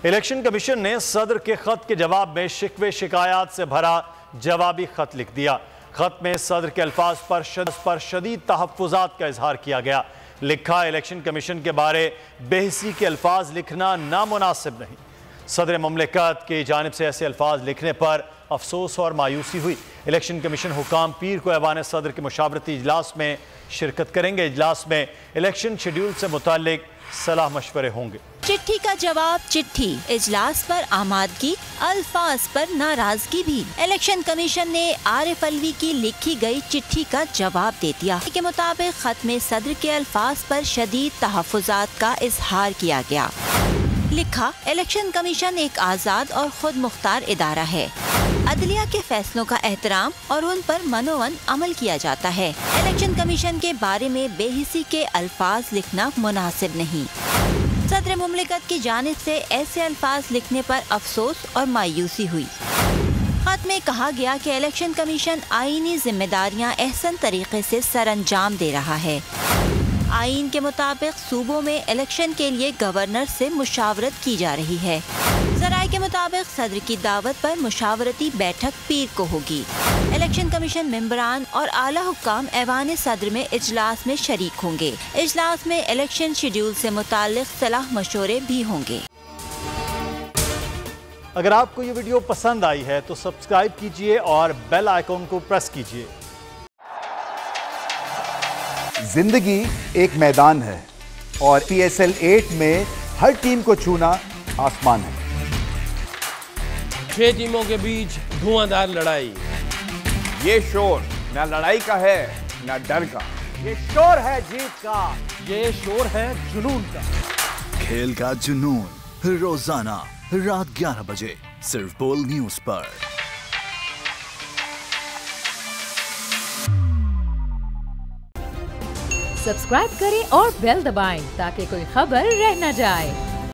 Election commission ने सदर के खत के जवाब में शिकवे शिकायत से भरा जवाबी खत लिख दिया। खत में सदर के अल्फाज पर शदीद तहफ़्फ़ुज़ात का इजहार किया गया। लिखा, इलेक्शन कमीशन के बारे बेहिसी के अल्फाज लिखना नामुनासिब नहीं। सदर ममलिकत की जानिब से ऐसे अल्फाज लिखने पर अफसोस और मायूसी हुई। इलेक्शन कमीशन हुकाम पीर को ऐवान सदर के मुशावरती इजलास में शिरकत करेंगे। इजलास में इलेक्शन शेड्यूल से मुतालिक सलाह मशवरे होंगे। चिट्ठी का जवाब चिट्ठी, इजलास पर आमादगी, अल्फाज पर नाराजगी भी। इलेक्शन कमीशन ने आरिफ अलवी की लिखी गई चिट्ठी का जवाब दे दिया। के मुताबिक खत में सदर के अल्फाज पर शदीद तहफ़्फ़ुज़ात का इजहार किया गया। लिखा, इलेक्शन कमीशन एक आज़ाद और खुद मुख्तार इदारा है। अदलिया के फैसलों का एहतराम और उन पर मनोवन अमल किया जाता है। इलेक्शन कमीशन के बारे में बेहिसी के अल्फाज लिखना मुनासिब नहीं। सदर मुमलिकत की जानिब से ऐसे अल्फाज लिखने पर अफसोस और मायूसी हुई। खत में कहा गया कि इलेक्शन कमीशन आईनी जिम्मेदारियां एहसन तरीके से सरअंजाम दे रहा है। आईन के मुताबिक सूबों में इलेक्शन के लिए गवर्नर से मुशावरत की जा रही है। ज़राए के मुताबिक सदर की दावत पर मुशावरती बैठक पीर को होगी। इलेक्शन कमीशन मेंबरान और आला हुक्काम ऐवान सदर में इजलास में शरीक होंगे। इजलास में इलेक्शन शेड्यूल से मुताल्लिक सलाह मशवरे भी होंगे। अगर आपको ये वीडियो पसंद आई है तो सब्सक्राइब कीजिए और बेल आइकॉन को प्रेस कीजिए। जिंदगी एक मैदान है और PSL 8 में हर टीम को छूना आसमान है। 6 टीमों के बीच धुआंधार लड़ाई। ये शोर न लड़ाई का है न डर का, ये शोर है जीत का, ये शोर है जुनून का। खेल का जुनून रोजाना रात 11 बजे सिर्फ बोल न्यूज पर। सब्सक्राइब करें और बेल दबाएं ताकि कोई खबर रह न जाए।